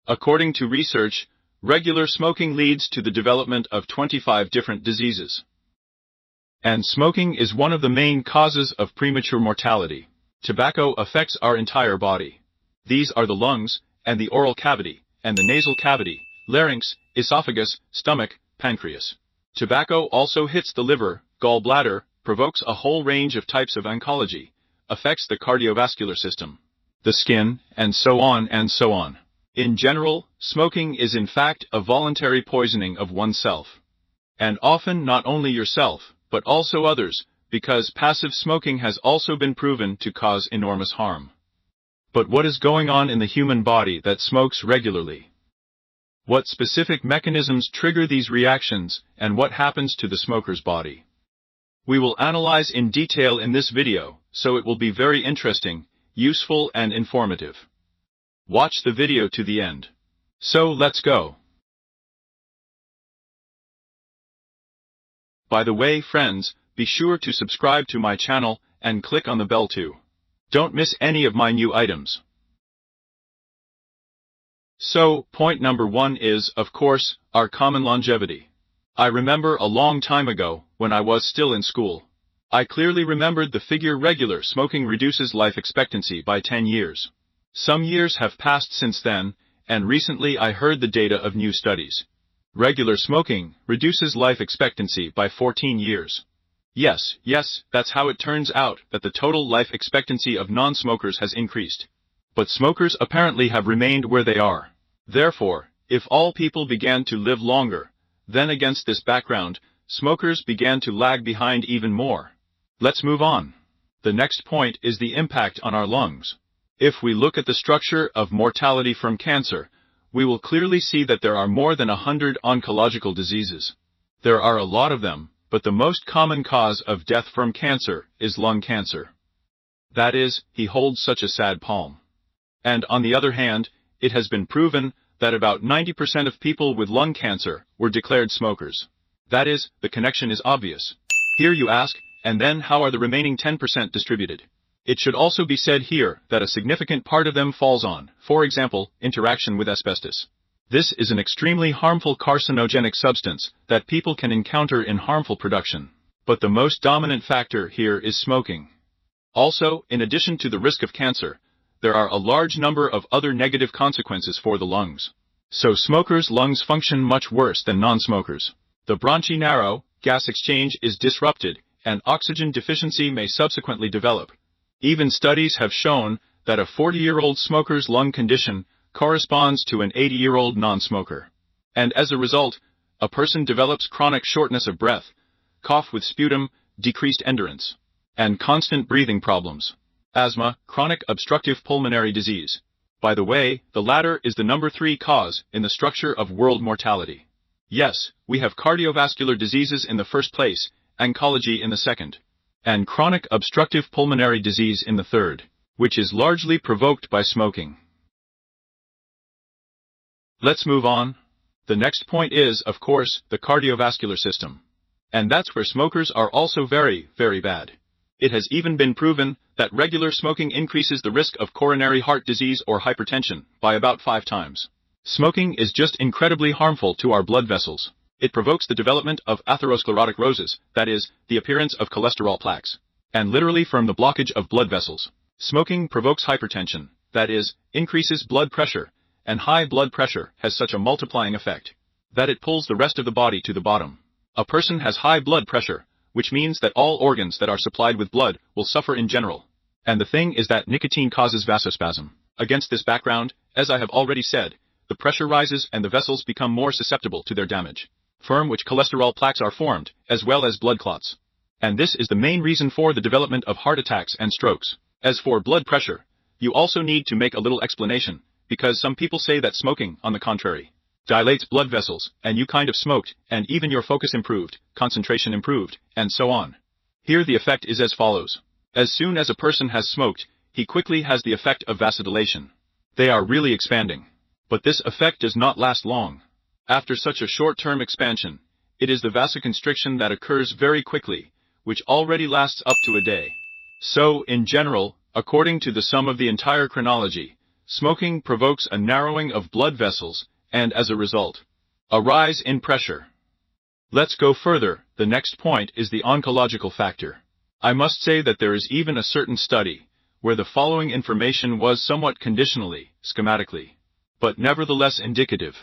According to research, regular smoking leads to the development of 25 different diseases. And smoking is one of the main causes of premature mortality. Tobacco affects our entire body. These are the lungs, and the oral cavity, and the nasal cavity, larynx, esophagus, stomach, pancreas. Tobacco also hits the liver, gallbladder, provokes a whole range of types of oncology, affects the cardiovascular system, the skin, and so on and so on. In general, smoking is in fact a voluntary poisoning of oneself. And often not only yourself, but also others, because passive smoking has also been proven to cause enormous harm. But what is going on in the human body that smokes regularly? What specific mechanisms trigger these reactions, and what happens to the smoker's body? We will analyze in detail in this video, so it will be very interesting, useful and informative. Watch the video to the end. So let's go. By the way, friends, be sure to subscribe to my channel and click on the bell too. Don't miss any of my new items. So, point number 1 is, of course, our common longevity. I remember a long time ago, when I was still in school, I clearly remembered the figure regular smoking reduces life expectancy by 10 years. Some years have passed since then, and recently I heard the data of new studies. Regular smoking reduces life expectancy by 14 years. Yes, that's how it turns out that the total life expectancy of non-smokers has increased. But smokers apparently have remained where they are. Therefore, if all people began to live longer, then against this background, smokers began to lag behind even more. Let's move on. The next point is the impact on our lungs. If we look at the structure of mortality from cancer, we will clearly see that there are more than 100 oncological diseases. There are a lot of them, but the most common cause of death from cancer is lung cancer. That is, he holds such a sad palm. And on the other hand, it has been proven that about 90% of people with lung cancer were declared smokers. That is, the connection is obvious. Here you ask, and then how are the remaining 10% distributed? It should also be said here that a significant part of them falls on, for example, interaction with asbestos. This is an extremely harmful carcinogenic substance that people can encounter in harmful production. But the most dominant factor here is smoking. Also, in addition to the risk of cancer, there are a large number of other negative consequences for the lungs. So smokers' lungs function much worse than non-smokers. The bronchi narrow, gas exchange is disrupted, and oxygen deficiency may subsequently develop. Even studies have shown that a 40-year-old smoker's lung condition corresponds to an 80-year-old non-smoker. And as a result, a person develops chronic shortness of breath, cough with sputum, decreased endurance, and constant breathing problems. Asthma, chronic obstructive pulmonary disease. By the way, the latter is the number 3 cause in the structure of world mortality. Yes, we have cardiovascular diseases in the first place, oncology in the second, and chronic obstructive pulmonary disease in the third, which is largely provoked by smoking. Let's move on. The next point is, of course, the cardiovascular system. And that's where smokers are also very, very bad. It has even been proven that regular smoking increases the risk of coronary heart disease or hypertension by about 5 times. Smoking is just incredibly harmful to our blood vessels. It provokes the development of atherosclerotic that is, the appearance of cholesterol plaques, and literally from the blockage of blood vessels. Smoking provokes hypertension, that is, increases blood pressure, and high blood pressure has such a multiplying effect that it pulls the rest of the body to the bottom. A person has high blood pressure, which means that all organs that are supplied with blood will suffer in general. And the thing is that nicotine causes vasospasm. Against this background, as I have already said, the pressure rises and the vessels become more susceptible to their damage, from which cholesterol plaques are formed, as well as blood clots. And this is the main reason for the development of heart attacks and strokes. As for blood pressure, you also need to make a little explanation, because some people say that smoking, on the contrary, dilates blood vessels, and you kind of smoked, and even your focus improved, concentration improved, and so on. Here the effect is as follows. As soon as a person has smoked, he quickly has the effect of vasodilation. They are really expanding. But this effect does not last long. After such a short-term expansion, it is the vasoconstriction that occurs very quickly, which already lasts up to a day. So, in general, according to the sum of the entire chronology, smoking provokes a narrowing of blood vessels, and as a result, a rise in pressure. Let's go further. The next point is the oncological factor. I must say that there is even a certain study where the following information was somewhat conditionally, schematically, but nevertheless indicative.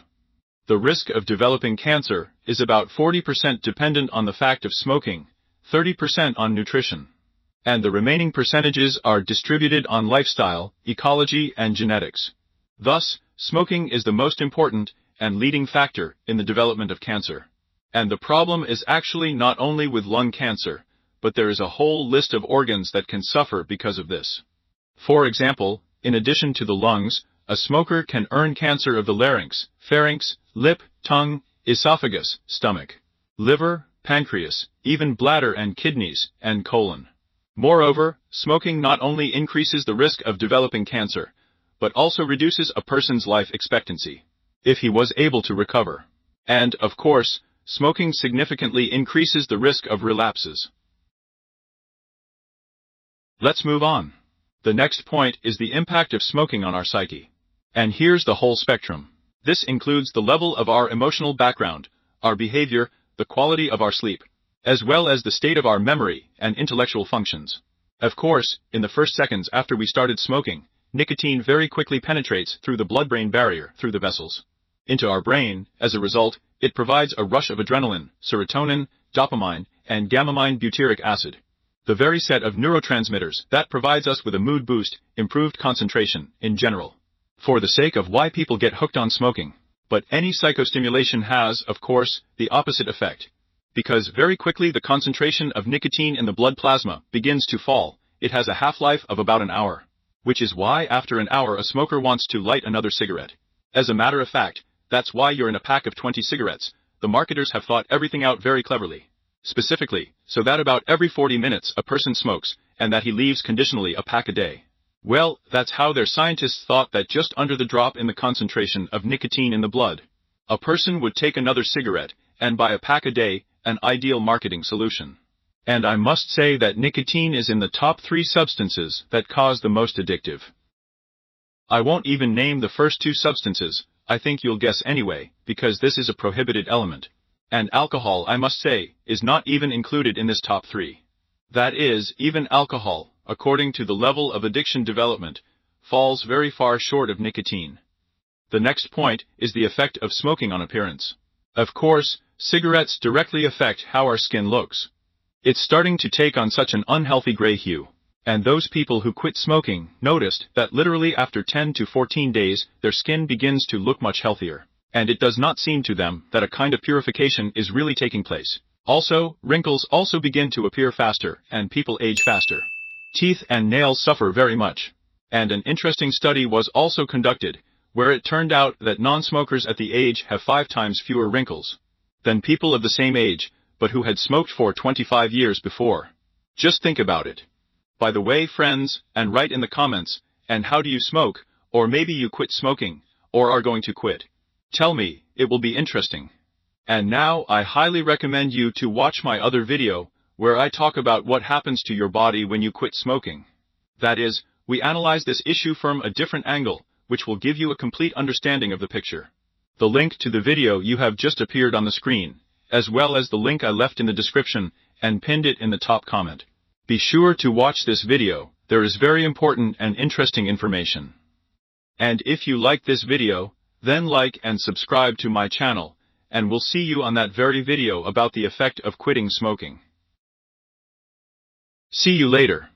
The risk of developing cancer is about 40% dependent on the fact of smoking, 30% on nutrition, and the remaining percentages are distributed on lifestyle, ecology, and genetics. Thus, smoking is the most important and leading factor in the development of cancer. And the problem is actually not only with lung cancer, but there is a whole list of organs that can suffer because of this. For example, in addition to the lungs, a smoker can earn cancer of the larynx, pharynx, lip, tongue, esophagus, stomach, liver, pancreas, even bladder and kidneys, and colon. Moreover, smoking not only increases the risk of developing cancer, but also reduces a person's life expectancy, if he was able to recover. And, of course, smoking significantly increases the risk of relapses. Let's move on. The next point is the impact of smoking on our psyche. And here's the whole spectrum. This includes the level of our emotional background, our behavior, the quality of our sleep, as well as the state of our memory and intellectual functions. Of course, in the first seconds after we started smoking, nicotine very quickly penetrates through the blood-brain barrier, through the vessels, into our brain. As a result, it provides a rush of adrenaline, serotonin, dopamine, and gamma-amine butyric acid, the very set of neurotransmitters that provides us with a mood boost, improved concentration, in general. For the sake of why people get hooked on smoking. But any psychostimulation has, of course, the opposite effect. Because very quickly the concentration of nicotine in the blood plasma begins to fall. It has a half-life of about an hour. Which is why after an hour a smoker wants to light another cigarette. As a matter of fact, that's why you're in a pack of 20 cigarettes. The marketers have thought everything out very cleverly. Specifically, so that about every 40 minutes a person smokes, and that he leaves conditionally a pack a day. Well, that's how their scientists thought that just under the drop in the concentration of nicotine in the blood, a person would take another cigarette, and buy a pack a day, an ideal marketing solution. And I must say that nicotine is in the top 3 substances that cause the most addictive. I won't even name the first 2 substances, I think you'll guess anyway, because this is a prohibited element. And alcohol, I must say, is not even included in this top 3. That is, even alcohol, according to the level of addiction development, falls very far short of nicotine. The next point is the effect of smoking on appearance. Of course, cigarettes directly affect how our skin looks. It's starting to take on such an unhealthy gray hue. And those people who quit smoking noticed that literally after 10 to 14 days, their skin begins to look much healthier. And it does not seem to them that a kind of purification is really taking place. Also, wrinkles also begin to appear faster, and people age faster. Teeth and nails suffer very much. And an interesting study was also conducted, where it turned out that non-smokers at the age have 5 times fewer wrinkles than people of the same age, but who had smoked for 25 years before. Just think about it. By the way, friends, and write in the comments, and how do you smoke, or maybe you quit smoking, or are going to quit. Tell me, it will be interesting. And now I highly recommend you to watch my other video, where I talk about what happens to your body when you quit smoking. That is, we analyze this issue from a different angle, which will give you a complete understanding of the picture. The link to the video you have just appeared on the screen, as well as the link I left in the description, and pinned it in the top comment. Be sure to watch this video, there is very important and interesting information. And if you like this video, then like and subscribe to my channel, and we'll see you on that very video about the effect of quitting smoking. See you later.